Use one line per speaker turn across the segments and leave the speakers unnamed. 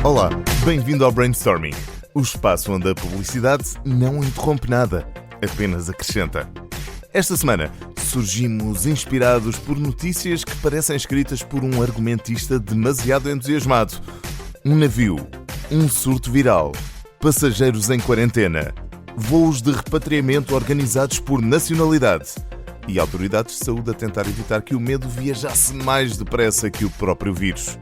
Olá, bem-vindo ao Brainstorming, o espaço onde a publicidade não interrompe nada, apenas acrescenta. Esta semana surgimos inspirados por notícias que parecem escritas por um argumentista demasiado entusiasmado. Um navio, um surto viral, passageiros em quarentena, voos de repatriamento organizados por nacionalidade e autoridades de saúde a tentar evitar que o medo viajasse mais depressa que o próprio vírus.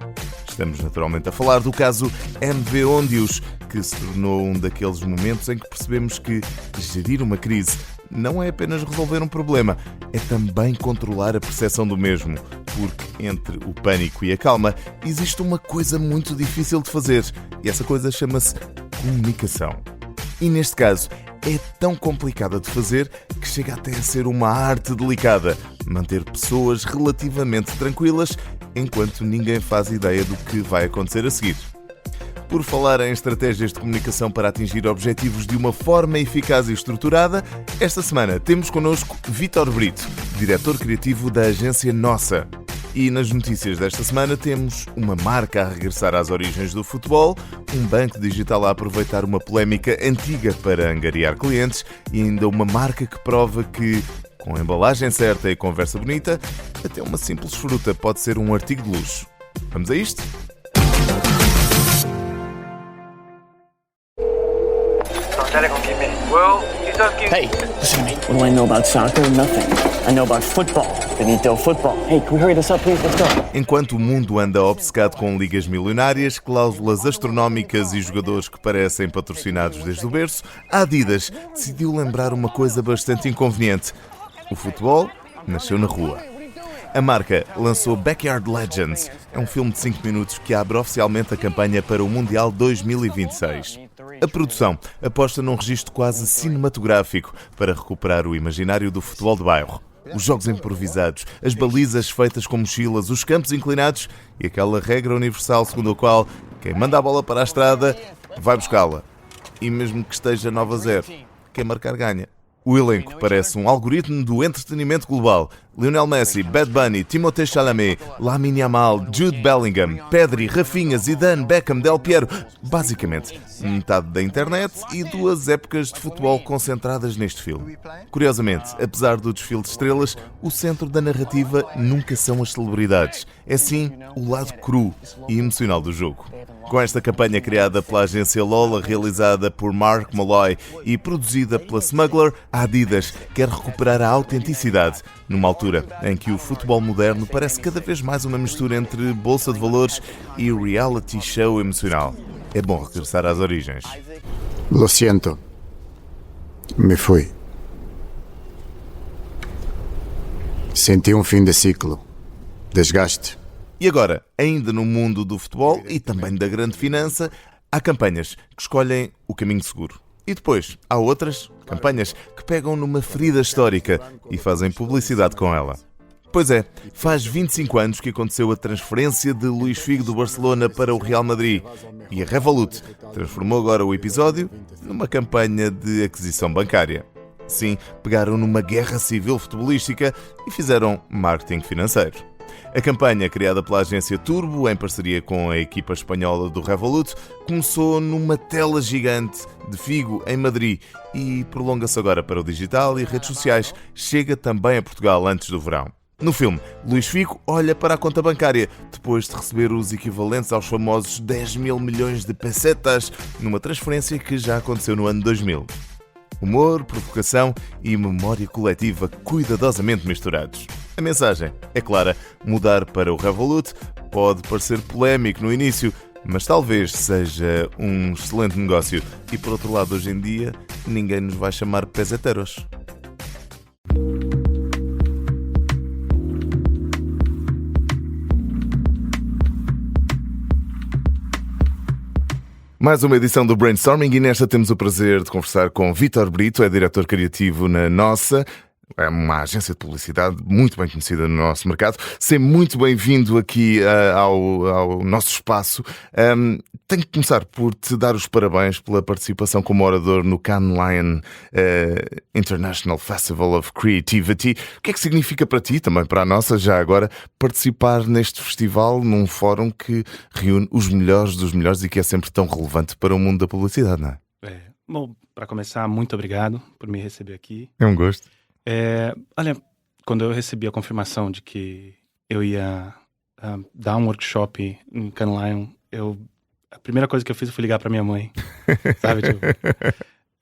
Estamos naturalmente a falar do caso MV Ondius, que se tornou um daqueles momentos em que percebemos que gerir uma crise não é apenas resolver um problema, é também controlar a percepção do mesmo, porque entre o pânico e a calma existe uma coisa muito difícil de fazer, e essa coisa chama-se comunicação. E neste caso, é tão complicada de fazer que chega até a ser uma arte delicada, manter pessoas relativamente tranquilas enquanto ninguém faz ideia do que vai acontecer a seguir. Por falar em estratégias de comunicação para atingir objetivos de uma forma eficaz e estruturada, esta semana temos connosco Vítor Brito, diretor criativo da agência Nossa. E nas notícias desta semana temos uma marca a regressar às origens do futebol, um banco digital a aproveitar uma polémica antiga para angariar clientes e ainda uma marca que prova que, com a embalagem certa e conversa bonita, até uma simples fruta pode ser um artigo de luxo. Vamos a isto?
Hey, listen to me. What do I know about soccer? Nothing. I know about football. Benito football. Hey, can we hurry this up, please? Let's go.
Enquanto o mundo anda obcecado com ligas milionárias, cláusulas astronómicas e jogadores que parecem patrocinados desde o berço, a Adidas decidiu lembrar uma coisa bastante inconveniente. O futebol nasceu na rua. A marca lançou Backyard Legends. É um filme de 5 minutos que abre oficialmente a campanha para o Mundial 2026. A produção aposta num registro quase cinematográfico para recuperar o imaginário do futebol de bairro. Os jogos improvisados, as balizas feitas com mochilas, os campos inclinados e aquela regra universal segundo a qual quem manda a bola para a estrada vai buscá-la. E mesmo que esteja 9-0, quem marcar ganha. O elenco parece um algoritmo do entretenimento global. Lionel Messi, Bad Bunny, Timothée Chalamet, Lamine Yamal, Jude Bellingham, Pedri, Rafinha, Zidane, Beckham, Del Piero. Basicamente, metade da internet e 2 épocas de futebol concentradas neste filme. Curiosamente, apesar do desfile de estrelas, o centro da narrativa nunca são as celebridades. É sim o lado cru e emocional do jogo. Com esta campanha criada pela agência Lola, realizada por Mark Malloy e produzida pela Smuggler, a Adidas quer recuperar a autenticidade, numa altura em que o futebol moderno parece cada vez mais uma mistura entre bolsa de valores e reality show emocional. É bom regressar às origens.
Lo siento. Me fui. Senti um fim de ciclo. Desgaste.
E agora, ainda no mundo do futebol e também da grande finança, há campanhas que escolhem o caminho seguro. E depois, há outras campanhas que pegam numa ferida histórica e fazem publicidade com ela. Pois é, faz 25 anos que aconteceu a transferência de Luís Figo do Barcelona para o Real Madrid. E a Revolut transformou agora o episódio numa campanha de aquisição bancária. Sim, pegaram numa guerra civil futebolística e fizeram marketing financeiro. A campanha, criada pela agência Turbo, em parceria com a equipa espanhola do Revolut, começou numa tela gigante de Figo em Madrid e prolonga-se agora para o digital e redes sociais. Chega também a Portugal antes do verão. No filme, Luís Figo olha para a conta bancária depois de receber os equivalentes aos famosos 10 mil milhões de pesetas numa transferência que já aconteceu no ano 2000. Humor, provocação e memória coletiva cuidadosamente misturados. A mensagem é clara: mudar para o Revolut pode parecer polémico no início, mas talvez seja um excelente negócio. E por outro lado, hoje em dia, ninguém nos vai chamar peseteros. Mais uma edição do Brainstorming e nesta temos o prazer de conversar com Vítor Brito, é diretor criativo na Nossa, é uma agência de publicidade muito bem conhecida no nosso mercado. Seja muito bem-vindo aqui ao nosso espaço. Tenho que começar por te dar os parabéns pela participação como orador no Cannes Lion International Festival of Creativity. O que é que significa para ti, também para a nossa, já agora, participar neste festival, num fórum que reúne os melhores dos melhores e que é sempre tão relevante para o mundo da publicidade, não é?
Bom, para começar, muito obrigado por me receber aqui.
É um gosto.
Olha, quando eu recebi a confirmação de que eu ia dar um workshop em Cannes Lion, a primeira coisa que eu fiz foi ligar para minha mãe, sabe? Tipo,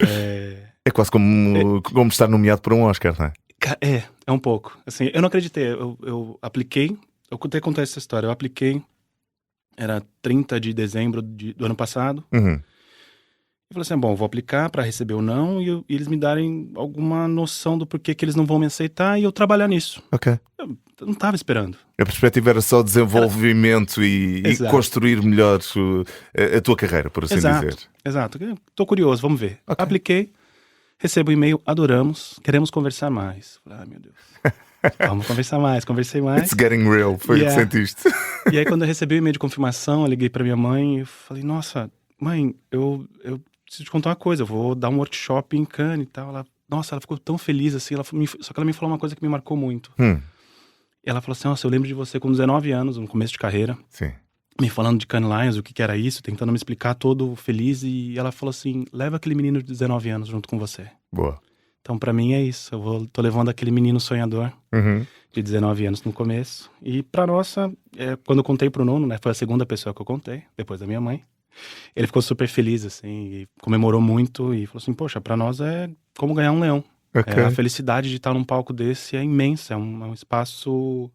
é quase como estar nomeado para um Oscar, não é?
É um pouco. Assim, eu não acreditei. Eu apliquei, eu contei essa história. Eu apliquei, era 30 de dezembro do ano passado.
Uhum.
Eu falei assim, bom, vou aplicar para receber ou não e eles me darem alguma noção do porquê que eles não vão me aceitar e eu trabalhar nisso.
Ok.
Eu não estava esperando.
A perspectiva era só desenvolvimento e construir melhor a tua carreira, por assim dizer.
Exato. Estou curioso, vamos ver.
Okay.
Apliquei, recebo um e-mail, adoramos, queremos conversar mais. Ai, meu Deus. Vamos conversar mais, conversei mais.
It's getting real, foi o que sentiste.
E aí quando eu recebi o e-mail de confirmação, eu liguei para minha mãe e falei, nossa, mãe, eu preciso te contar uma coisa, eu vou dar um workshop em Cannes e tal. Ela ficou tão feliz assim, só que ela me falou uma coisa que me marcou muito. E ela falou assim, nossa, eu lembro de você com 19 anos, no começo de carreira.
Sim.
Me falando de Cannes Lions, o que era isso, tentando me explicar todo feliz. E ela falou assim, leva aquele menino de 19 anos junto com você.
Boa.
Então pra mim é isso, tô levando aquele menino sonhador de 19 anos no começo. E pra nossa, quando eu contei pro Nuno, né, foi a segunda pessoa que eu contei, depois da minha mãe. Ele ficou super feliz, assim, e comemorou muito e falou assim, poxa, pra nós é como ganhar um leão.
Okay.
A felicidade de estar num palco desse é imensa, é um espaço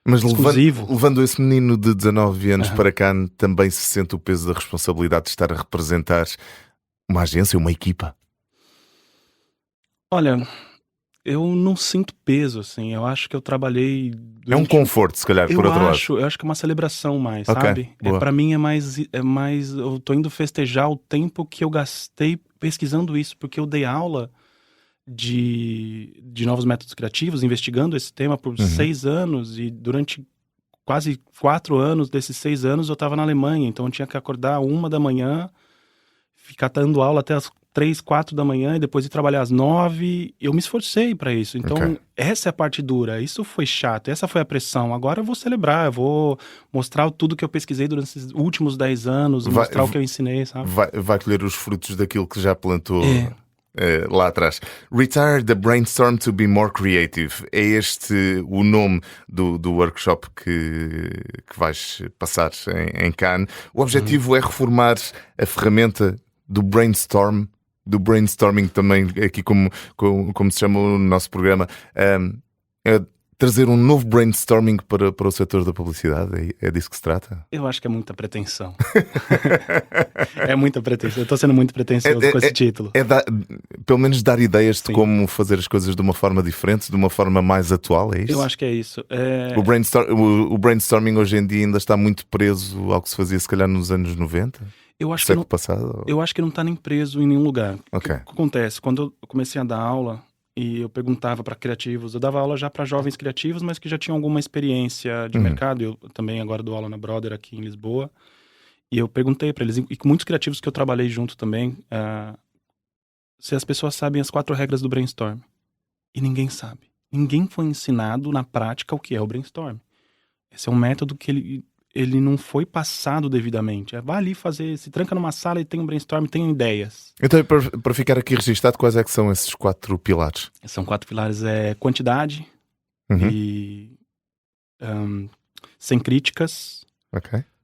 Mas
exclusivo.
levando esse menino de 19 anos para cá, também se sente o peso da responsabilidade de estar a representar uma agência, uma equipa?
Olha, eu não sinto peso, assim, eu acho que eu trabalhei...
É um conforto, se calhar, por outro lado.
Eu acho que é uma celebração mais,
Okay,
sabe?
boa.
Pra mim é mais, eu tô indo festejar o tempo que eu gastei pesquisando isso, porque eu dei aula de novos métodos criativos, investigando esse tema por 6 anos, e durante quase 4 anos desses 6 anos eu tava na Alemanha, então eu tinha que acordar 1 da manhã, ficar dando aula até as 3, 4 da manhã e depois ir trabalhar às 9. Eu me esforcei para isso. Então, essa é a parte dura. Isso foi chato. Essa foi a pressão. Agora eu vou celebrar. Eu vou mostrar tudo que eu pesquisei durante esses últimos 10 anos. Mostrar o que eu ensinei, sabe?
Vai colher os frutos daquilo que já plantou lá atrás. Retire the brainstorm to be more creative. É este o nome do workshop que vais passar em Cannes. O objetivo é reformar a ferramenta do brainstorming também, aqui como se chama o nosso programa, é trazer um novo brainstorming para o setor da publicidade. É disso que se trata?
Eu acho que é muita pretensão. É muita pretensão. Eu estou sendo muito pretensioso com esse título.
Pelo menos dar ideias de como fazer as coisas de uma forma diferente, de uma forma mais atual, é isso?
Eu acho que é isso.
O brainstorming hoje em dia ainda está muito preso ao que se fazia se calhar nos anos 90?
Eu acho
século passado?
Eu acho que não está nem preso em nenhum lugar.
Okay.
O que acontece? Quando eu comecei a dar aula e eu perguntava para criativos, eu dava aula já para jovens criativos, mas que já tinham alguma experiência de mercado. Eu também agora dou aula na Brother aqui em Lisboa. E eu perguntei para eles, e com muitos criativos que eu trabalhei junto também, se as pessoas sabem as 4 regras do brainstorm. E ninguém sabe. Ninguém foi ensinado na prática o que é o brainstorm. Esse é um método que ele não foi passado devidamente. Vai ali fazer, se tranca numa sala e tem um brainstorm, tem ideias.
Então, para ficar aqui registado, quais é que são esses 4 pilares?
São 4 pilares, quantidade e sem críticas.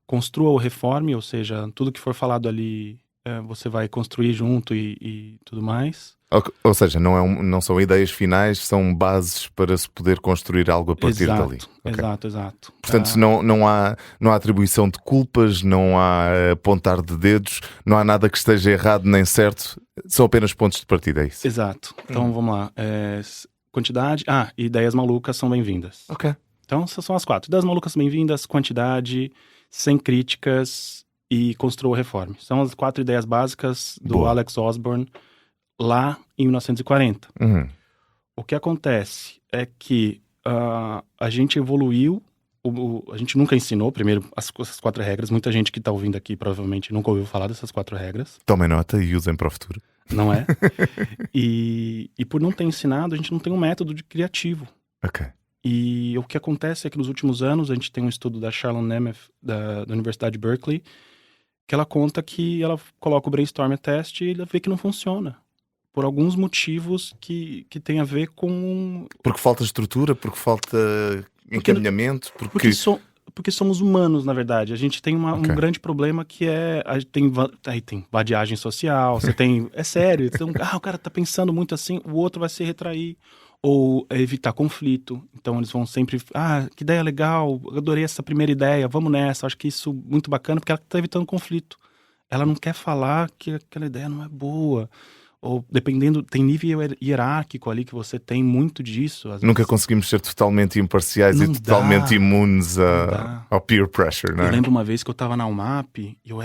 Construa ou reforme, ou seja, tudo que for falado ali, você vai construir junto e tudo mais.
Ou seja, não são ideias finais, são bases para se poder construir algo a partir dali.
Exato.
Portanto, não há atribuição de culpas, não há apontar de dedos, não há nada que esteja errado nem certo, são apenas pontos de partida, é isso?
Exato. Então, vamos lá. Quantidade... ideias malucas são bem-vindas. Então, essas são as 4. Ideias malucas são bem-vindas, quantidade, sem críticas e construa ou reforme. São as 4 ideias básicas do Alex Osborne, lá em 1940. O que acontece é que a gente evoluiu, a gente nunca ensinou, primeiro, essas 4 regras. Muita gente que está ouvindo aqui provavelmente nunca ouviu falar dessas 4 regras.
Tomem nota e usem para o futuro.
Não é? E por não ter ensinado, a gente não tem um método criativo.
Ok.
E o que acontece é que nos últimos anos, a gente tem um estudo da Charlotte Nemeth, da Universidade de Berkeley, que ela conta que ela coloca o brainstorm a teste e ela vê que não funciona. Por alguns motivos que tem a ver com...
Porque falta estrutura, porque falta encaminhamento,
Porque somos humanos, na verdade. A gente tem um grande problema que é... Tem vadiagem social, você tem... É sério. Então, o cara tá pensando muito assim, o outro vai se retrair. Ou evitar conflito. Então eles vão sempre... que ideia legal, eu adorei essa primeira ideia, vamos nessa. Acho que isso é muito bacana, porque ela tá evitando conflito. Ela não quer falar que aquela ideia não é boa. Ou dependendo, tem nível hierárquico ali que você tem muito disso.
Nunca conseguimos ser totalmente imparciais e totalmente imunes ao peer pressure, não é?
Eu lembro uma vez que eu tava na UMAP, e eu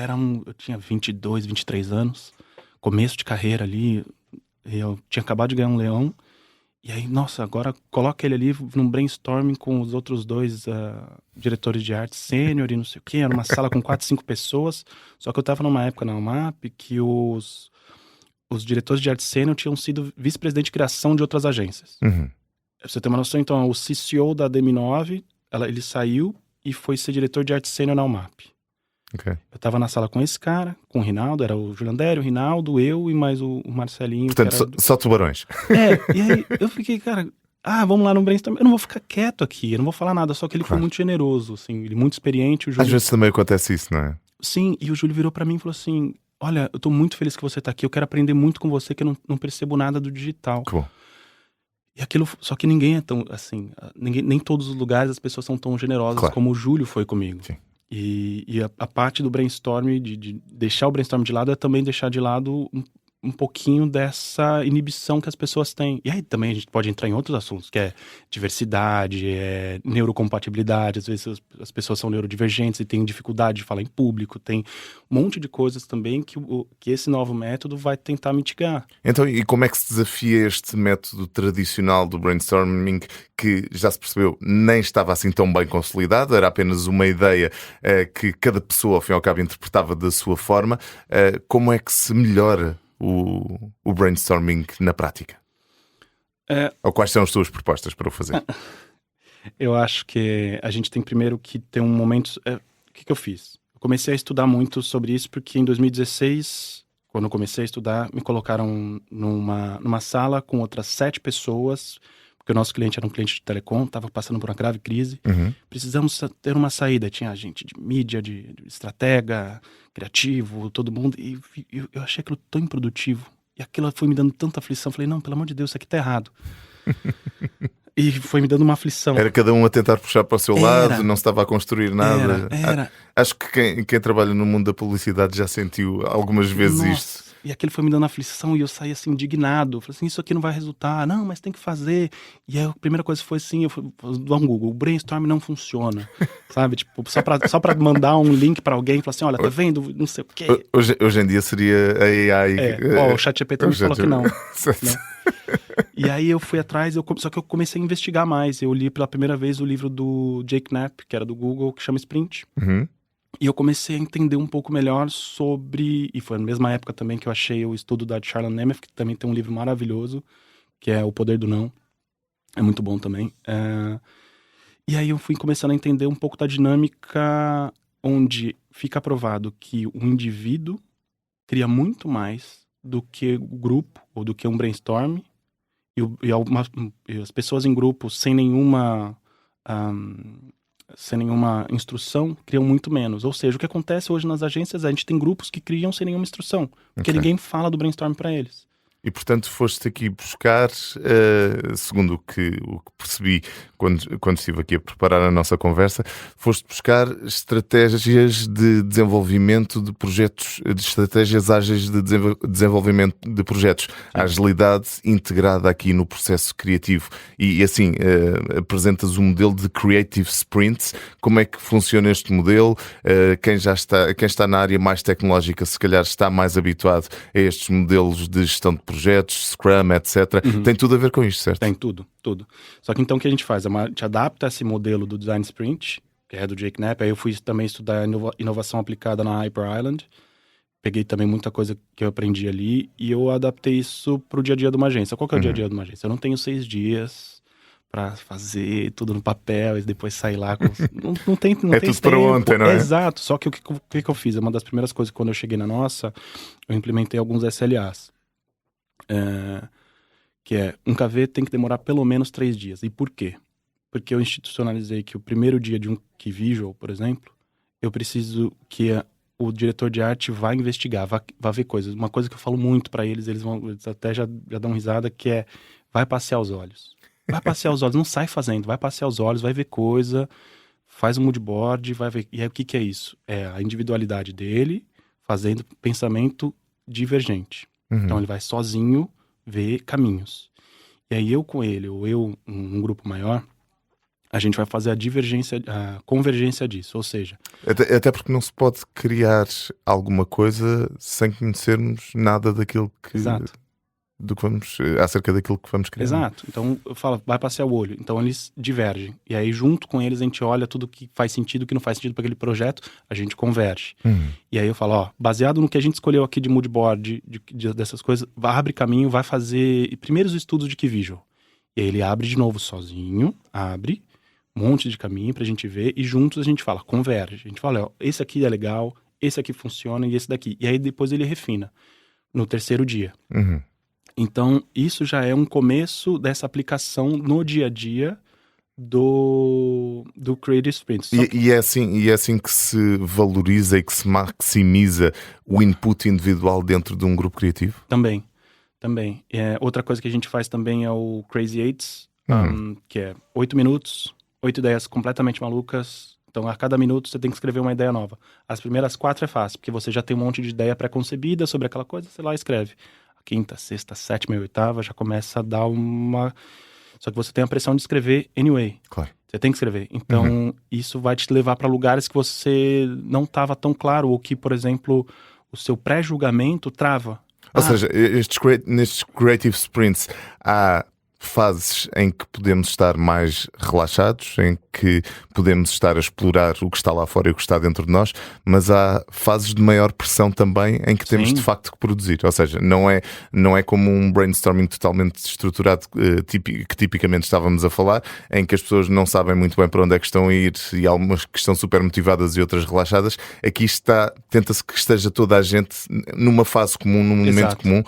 tinha 22, 23 anos, começo de carreira ali, eu tinha acabado de ganhar um leão, e aí, nossa, agora coloca ele ali num brainstorming com os outros 2 diretores de arte sênior e não sei o quê, era uma sala com 4, 5 pessoas, só que eu tava numa época na UMAP que os diretores de arte sênior tinham sido vice-presidente de criação de outras agências.
Uhum.
Pra você ter uma noção, então, o CCO da DM9, ele saiu e foi ser diretor de arte sênior na UMAP.
Okay.
Eu tava na sala com esse cara, com o Rinaldo, era o Juliandério, o Rinaldo, eu e mais o Marcelinho.
Portanto, só tubarões.
E aí eu fiquei, cara, vamos lá no brainstorm. Eu não vou ficar quieto aqui, eu não vou falar nada, só que ele foi muito generoso, assim, ele muito experiente. O Júlio...
Às vezes também acontece isso, não é?
Sim, e o Júlio virou pra mim e falou assim, olha, eu tô muito feliz que você tá aqui, eu quero aprender muito com você, que eu não percebo nada do digital.
Que bom.
E aquilo, só que ninguém é tão, assim, nem todos os lugares as pessoas são tão generosas como o Júlio foi comigo.
Sim.
E a parte do brainstorm, de deixar o brainstorm de lado, é também deixar de lado um pouquinho dessa inibição que as pessoas têm. E aí também a gente pode entrar em outros assuntos, que é diversidade, neurocompatibilidade. Às vezes as pessoas são neurodivergentes e têm dificuldade de falar em público. Tem um monte de coisas também que esse novo método vai tentar mitigar.
Então, e como é que se desafia este método tradicional do brainstorming, que já se percebeu nem estava assim tão bem consolidado, era apenas uma ideia que cada pessoa, ao fim e ao cabo, interpretava da sua forma. Como é que se melhora o brainstorming na prática? Ou quais são as suas propostas para o fazer?
Eu acho que a gente tem primeiro que ter um momento... O que eu fiz? Eu comecei a estudar muito sobre isso porque em 2016, quando eu comecei a estudar, me colocaram numa sala com outras 7 pessoas, porque o nosso cliente era um cliente de telecom, estava passando por uma grave crise.
Uhum.
Precisamos ter uma saída. Tinha gente de mídia, de estratega, criativo, todo mundo. E eu achei aquilo tão improdutivo. E aquilo foi me dando tanta aflição. Falei, não, pelo amor de Deus, isso aqui tá errado. E foi me dando uma aflição.
Era cada um a tentar puxar para o seu lado, não se estava a construir nada.
Era.
Acho que quem trabalha no mundo da publicidade já sentiu algumas vezes isto.
E aquilo foi me dando aflição e eu saí assim indignado. Falei assim, isso aqui não vai resultar. Não, mas tem que fazer. E aí a primeira coisa foi assim, eu fui dar um Google, o brainstorm não funciona. Sabe? Tipo, só pra mandar um link pra alguém e falar assim, olha, tá vendo? Não sei o quê.
Hoje em dia seria a AI.
O ChatGPT me falou que não. Né? E aí eu fui atrás, só que eu comecei a investigar mais. Eu li pela primeira vez o livro do Jake Knapp, que era do Google, que chama Sprint.
Uhum.
E eu comecei a entender um pouco melhor sobre... E foi na mesma época também que eu achei o estudo da Charlotte Nemeth, que também tem um livro maravilhoso, que é O Poder do Não. É muito bom também. E aí eu fui começando a entender um pouco da dinâmica onde fica provado que o indivíduo cria muito mais do que o grupo, ou do que um brainstorm. E as pessoas em grupo, sem nenhuma instrução, criam muito menos. Ou seja, o que acontece hoje nas agências, a gente tem grupos que criam sem nenhuma instrução, porque ninguém fala do brainstorm para eles.
E, portanto, foste aqui buscar, segundo o que percebi quando estive aqui a preparar a nossa conversa, foste buscar estratégias de desenvolvimento de projetos, de estratégias ágeis de desenvolvimento de projetos. A agilidade integrada aqui no processo criativo. E assim, apresentas um modelo de Creative Sprint. Como é que funciona este modelo? Quem está na área mais tecnológica, se calhar está mais habituado a estes modelos de gestão de projetos projetos, Scrum, etc. Tem tudo a ver com isto, certo?
Tem tudo. Só que então o que a gente faz? A gente adapta esse modelo do Design Sprint, que é do Jake Knapp. Aí eu fui também estudar inovação aplicada na Hyper Island. Peguei também muita coisa que eu aprendi ali e eu adaptei isso pro dia a dia de uma agência. Qual que é o dia a dia de uma agência? Eu não tenho 6 dias pra fazer tudo no papel e depois sair lá com... não tem
É
tem
tudo para ontem, não é?
Exato. Só que o que eu fiz? Uma das primeiras coisas, quando eu cheguei na nossa, eu implementei alguns SLAs. Que é, um KV tem que demorar pelo menos 3 dias. E por quê? Porque eu institucionalizei que o primeiro dia de um key visual, por exemplo, eu preciso que o diretor de arte vá investigar, vá ver coisas. Uma coisa que eu falo muito pra eles, eles até já dão risada, que é, vai passear os olhos. Vai passear os olhos, não sai fazendo, vai passear os olhos, vai ver coisa, faz um mood board, vai ver. E aí o que é isso? É a individualidade dele fazendo pensamento divergente. Então ele vai sozinho ver caminhos. E aí eu com ele, ou eu, um grupo maior, a gente vai fazer a convergência disso, ou seja...
Até porque não se pode criar alguma coisa sem conhecermos nada daquilo que...
Exato.
Acerca daquilo que vamos criar.
Exato. Então eu falo, vai passear o olho. Então eles divergem. E aí junto com eles a gente olha tudo que faz sentido, o que não faz sentido para aquele projeto, a gente converge. E aí eu falo, ó, baseado no que a gente escolheu aqui de mood board, dessas coisas, abre caminho, vai fazer primeiros estudos de key visual. E aí ele abre de novo sozinho, abre um monte de caminho pra gente ver e juntos a gente fala, converge. A gente fala, ó, esse aqui é legal, esse aqui funciona e esse daqui. E aí depois ele refina no terceiro dia. Então, isso já é um começo dessa aplicação no dia a dia do Creative Sprint.
E é assim que se valoriza e que se maximiza o input individual dentro de um grupo criativo?
Também. Outra coisa que a gente faz também é o Crazy Eights, que é 8 minutos, 8 ideias completamente malucas. Então, a cada minuto você tem que escrever uma ideia nova. As primeiras 4 é fácil, porque você já tem um monte de ideia pré-concebida sobre aquela coisa, você lá escreve. Quinta, sexta, sétima e oitava já começa a dar uma... Só que você tem a pressão de escrever anyway.
Claro.
Você tem que escrever. Então, isso vai te levar para lugares que você não estava tão claro, ou que, por exemplo, o seu pré-julgamento trava.
Ou seja, nestes Creative Sprints há fases em que podemos estar mais relaxados, em que podemos estar a explorar o que está lá fora e o que está dentro de nós, mas há fases de maior pressão também em que temos de facto que produzir. Ou seja, não é como um brainstorming totalmente estruturado que tipicamente estávamos a falar, em que as pessoas não sabem muito bem para onde é que estão a ir e há algumas que estão super motivadas e outras relaxadas. Aqui tenta-se que esteja toda a gente numa fase comum, num momento comum,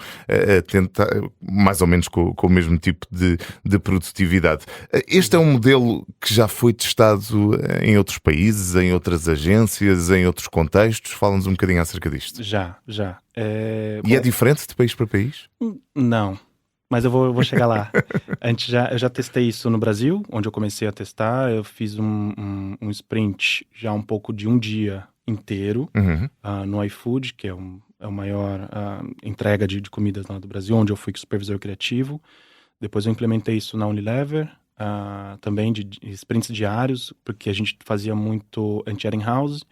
tenta mais ou menos com o mesmo tipo de produtividade. Este é um modelo que já foi testado em outros países, em outras agências, em outros contextos. Fala-nos um bocadinho acerca disto.
Já.
E é diferente de país para país?
Não, mas eu vou chegar lá. Eu já testei isso no Brasil, onde eu comecei a testar. Eu fiz um sprint já um pouco de um dia inteiro no iFood, que é a maior entrega de comidas lá do Brasil, onde eu fui supervisor criativo. Depois eu implementei isso na Unilever, também de sprints diários, porque a gente fazia muito, a gente era in-house,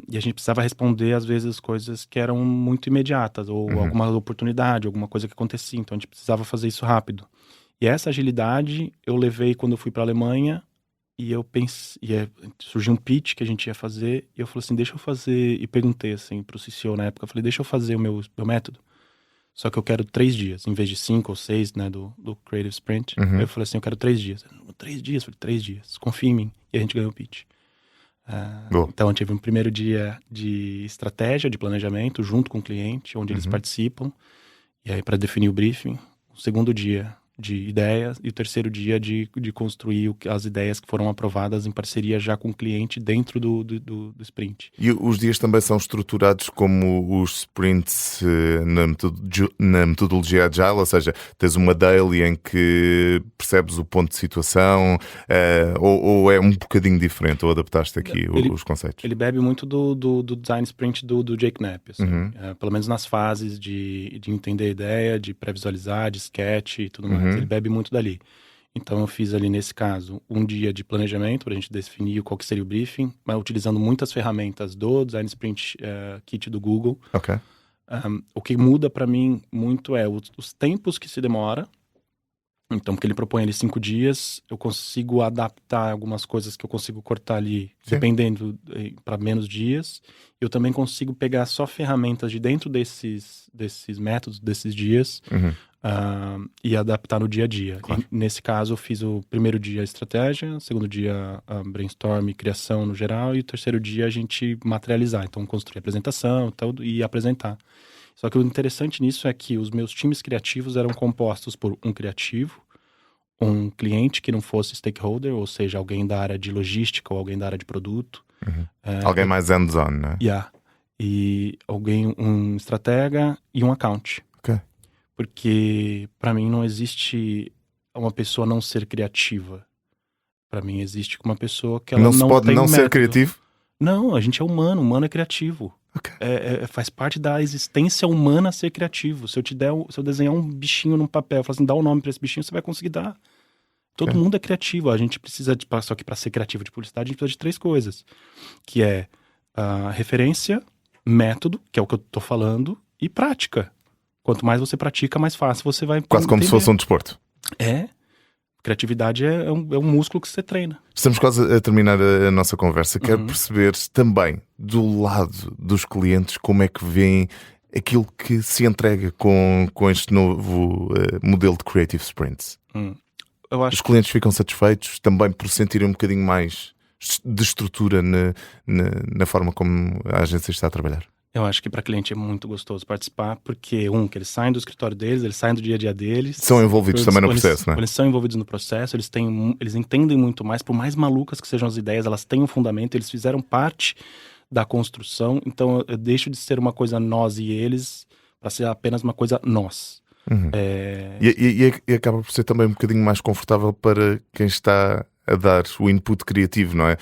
e a gente precisava responder, às vezes, coisas que eram muito imediatas, ou alguma oportunidade, alguma coisa que acontecia, então a gente precisava fazer isso rápido. E essa agilidade eu levei quando eu fui para a Alemanha, e eu pensei, surgiu um pitch que a gente ia fazer, e eu falei assim, deixa eu fazer, e perguntei assim pro CCO na época, eu falei, deixa eu fazer o meu método. Só que eu quero 3 dias, em vez de 5 ou 6, né, do Creative Sprint. Eu falei assim, eu quero 3 dias. 3 dias? Falei, 3 dias. Confia em mim. E a gente ganhou o pitch. Então, eu tive um primeiro dia de estratégia, de planejamento, junto com o cliente, onde eles participam. E aí, para definir o briefing. O segundo dia de ideias e o terceiro dia de construir as ideias que foram aprovadas em parceria já com o cliente dentro do sprint.
E os dias também são estruturados como os sprints na metodologia Agile, ou seja, tens uma daily em que percebes o ponto de situação, ou é um bocadinho diferente, ou adaptaste aqui os conceitos? Ele
bebe muito do design sprint do Jake Knapp, assim, pelo menos nas fases de entender a ideia, de pré-visualizar, de sketch e tudo mais. Ele bebe muito dali. Então eu fiz ali, nesse caso, um dia de planejamento para a gente definir qual que seria o briefing, mas utilizando muitas ferramentas do Design Sprint Kit do Google. O que muda para mim muito é os tempos que se demora. Então, porque ele propõe ali 5 dias, eu consigo adaptar algumas coisas que eu consigo cortar ali, dependendo, para menos dias. Eu também consigo pegar só ferramentas de dentro desses métodos, desses dias, e adaptar no dia a dia.
Claro.
E, nesse caso, eu fiz o primeiro dia estratégia, o segundo dia brainstorm e criação no geral, e o terceiro dia a gente materializar. Então, construir apresentação e apresentar. Só que o interessante nisso é que os meus times criativos eram compostos por um criativo, um cliente que não fosse stakeholder, ou seja, alguém da área de logística ou alguém da área de produto.
Alguém mais hands-on, né?
E um estratega e um account.
Ok.
Porque para mim não existe uma pessoa não ser criativa. Para mim existe uma pessoa que ela
Não se pode
tem
não ser
método.
criativo?
Não, a gente é humano é criativo.
Ok.
Faz parte da existência humana ser criativo. Se eu desenhar um bichinho num papel, falar assim, dá um nome para esse bichinho, você vai conseguir dar. Todo mundo é criativo. A gente precisa só que para ser criativo de publicidade, a gente precisa de 3 coisas. Que é referência, método, que é o que eu tô falando, e prática. Quanto mais você pratica, mais fácil você vai
Quase como se fosse um desporto.
Criatividade é um músculo que você treina.
Estamos quase a terminar a nossa conversa. Quero perceber também, do lado dos clientes, como é que veem aquilo que se entrega com este novo modelo de Creative Sprints.
Eu acho
Os clientes ficam satisfeitos também por sentirem um bocadinho mais de estrutura na forma como a agência está a trabalhar.
Eu acho que para cliente é muito gostoso participar, porque que eles saem do escritório deles, eles saem do dia a dia deles.
São envolvidos também no processo, não é?
Eles são envolvidos no processo, eles entendem muito mais, por mais malucas que sejam as ideias, elas têm um fundamento, eles fizeram parte da construção, então eu deixo de ser uma coisa nós e eles para ser apenas uma coisa nós.
E acaba por ser também um bocadinho mais confortável para quem está a dar o input criativo, não é?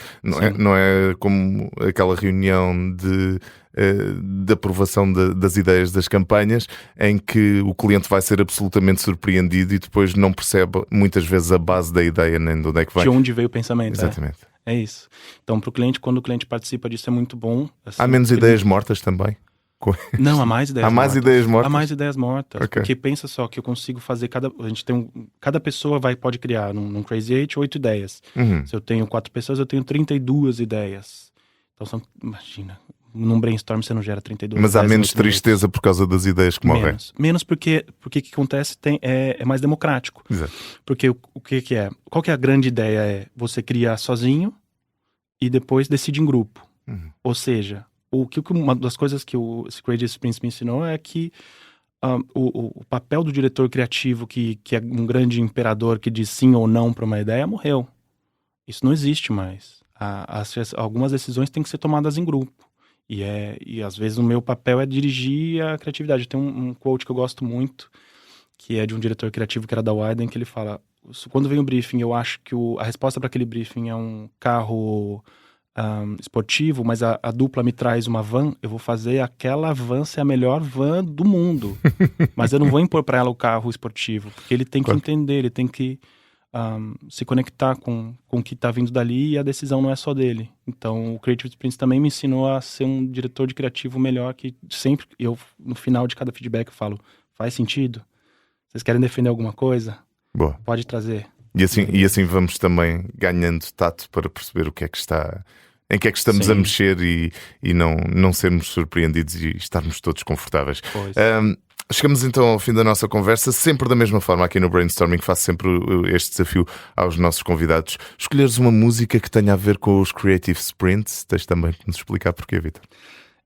Não é como aquela reunião de aprovação das ideias das campanhas, em que o cliente vai ser absolutamente surpreendido e depois não percebe muitas vezes a base da ideia nem de onde é que vai.
De onde veio o pensamento.
Exatamente.
É isso. Então, para o cliente, quando o cliente participa disso, é muito bom. Assim,
há menos ideias mortas também?
Não, há mais ideias
mortas. Há mais ideias mortas?
Há mais ideias mortas.
Okay.
Porque pensa só que eu consigo fazer cada pessoa pode criar num Crazy 8 8 ideias. Se eu tenho 4 pessoas, eu tenho 32 ideias. Então, imagina, num brainstorm você não gera 32
Mas
ideias.
há menos tristeza por causa das ideias que morrem.
Menos porque o que acontece é mais democrático.
Exato.
Porque o que é? Qual que é a grande ideia? É você criar sozinho e depois decide em grupo. Ou seja, uma das coisas que o Creative Sprints me ensinou é que o papel do diretor criativo, que é um grande imperador que diz sim ou não para uma ideia, morreu. Isso não existe mais. Algumas decisões têm que ser tomadas em grupo. E às vezes o meu papel é dirigir a criatividade. Tem um quote que eu gosto muito, que é de um diretor criativo que era da Widen, que ele fala: quando vem o briefing, eu acho que a resposta para aquele briefing é um carro esportivo, mas a dupla me traz uma van, eu vou fazer aquela van ser a melhor van do mundo. Mas eu não vou impor para ela o carro esportivo, porque ele tem que entender, ele tem que se conectar com o que está vindo dali, e a decisão não é só dele. Então o Creative Sprints também me ensinou a ser um diretor de criativo melhor, que sempre, no final de cada feedback eu falo: faz sentido? Vocês querem defender alguma coisa?
Boa.
Pode trazer.
E assim vamos também ganhando tato para perceber o que é que está, em que é que estamos a mexer, e não sermos surpreendidos e estarmos todos confortáveis. Chegamos então ao fim da nossa conversa, sempre da mesma forma aqui no Brainstorming. Faço sempre este desafio aos nossos convidados: escolheres uma música que tenha a ver com os Creative Sprints. Tens também que nos explicar porquê, Vitor.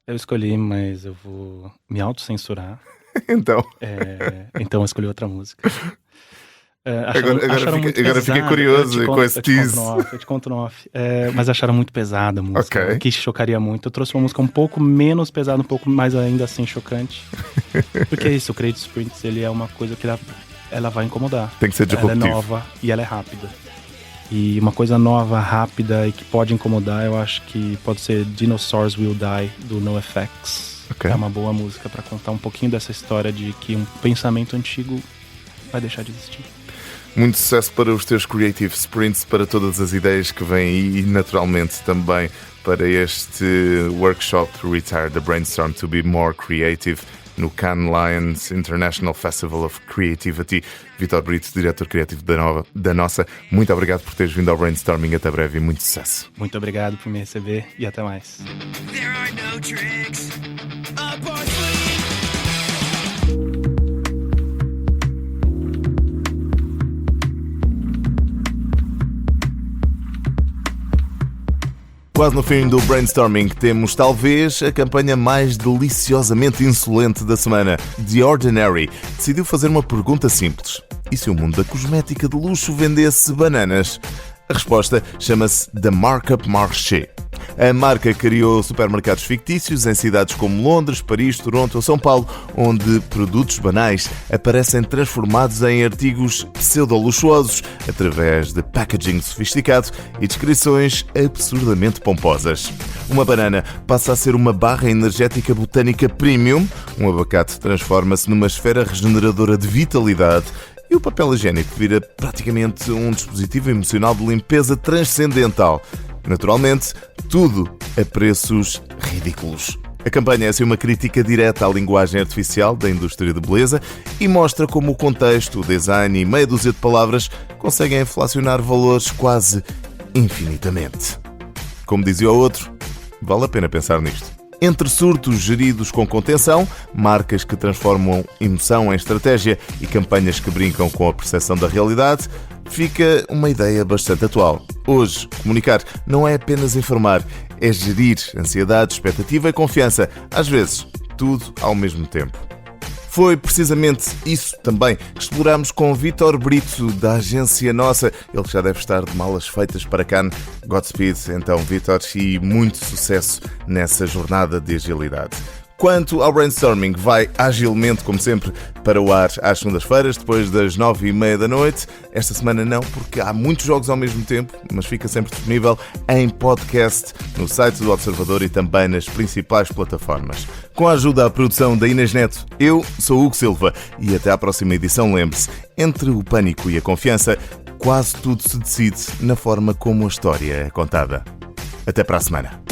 Eu escolhi, mas eu vou me autocensurar.
Então
eu escolhi outra música.
Agora fiquei curioso com esse tease.
Eu te conto no off. Mas acharam muito pesada a música.
Okay.
Que chocaria muito. Eu trouxe uma música um pouco menos pesada, um pouco mais ainda assim chocante. Porque é isso, o Creative Sprints, ele é uma coisa que ela vai incomodar.
Tem que ser disruptivo.
Ela é nova e ela é rápida. E uma coisa nova, rápida e que pode incomodar, eu acho que pode ser Dinosaurs Will Die, do NoFX.
Okay.
É uma boa música para contar um pouquinho dessa história de que um pensamento antigo vai deixar de existir.
Muito sucesso para os teus Creative Sprints, para todas as ideias que vêm aí, e naturalmente também para este workshop Retire the Brainstorm to be more creative. no Cannes Lions International Festival of Creativity. Vítor Brito, diretor criativo da nossa, muito obrigado por teres vindo ao Brainstorming. Até breve e muito sucesso.
Muito obrigado por me receber e até mais.
There are no tricks up our sleeve.
Quase no fim do Brainstorming, temos talvez a campanha mais deliciosamente insolente da semana. The Ordinary decidiu fazer uma pergunta simples. E se o mundo da cosmética de luxo vendesse bananas? A resposta chama-se The Markup Marché. A marca criou supermercados fictícios em cidades como Londres, Paris, Toronto ou São Paulo, onde produtos banais aparecem transformados em artigos pseudo-luxuosos através de packaging sofisticado e descrições absurdamente pomposas. Uma banana passa a ser uma barra energética botânica premium, um abacate transforma-se numa esfera regeneradora de vitalidade e o papel higiênico vira praticamente um dispositivo emocional de limpeza transcendental. Naturalmente, tudo a preços ridículos. A campanha é assim uma crítica direta à linguagem artificial da indústria de beleza e mostra como o contexto, o design e meia dúzia de palavras conseguem inflacionar valores quase infinitamente. Como dizia o outro, vale a pena pensar nisto. Entre surtos geridos com contenção, marcas que transformam emoção em estratégia e campanhas que brincam com a percepção da realidade, fica uma ideia bastante atual. Hoje, comunicar não é apenas informar, é gerir ansiedade, expectativa e confiança, às vezes, tudo ao mesmo tempo. Foi precisamente isso também que exploramos com Vítor Brito, da agência Nossa. Ele já deve estar de malas feitas para Cannes. Godspeed, então, Vítor, e muito sucesso nessa jornada de agilidade. Quanto ao Brainstorming, vai agilmente, como sempre, para o ar às segundas-feiras, depois das 9h30 da noite. Esta semana não, porque há muitos jogos ao mesmo tempo, mas fica sempre disponível em podcast, no site do Observador e também nas principais plataformas. Com a ajuda à produção da Inês Neto, eu sou Hugo Silva e até à próxima edição. Lembre-se, entre o pânico e a confiança, quase tudo se decide na forma como a história é contada. Até para a semana.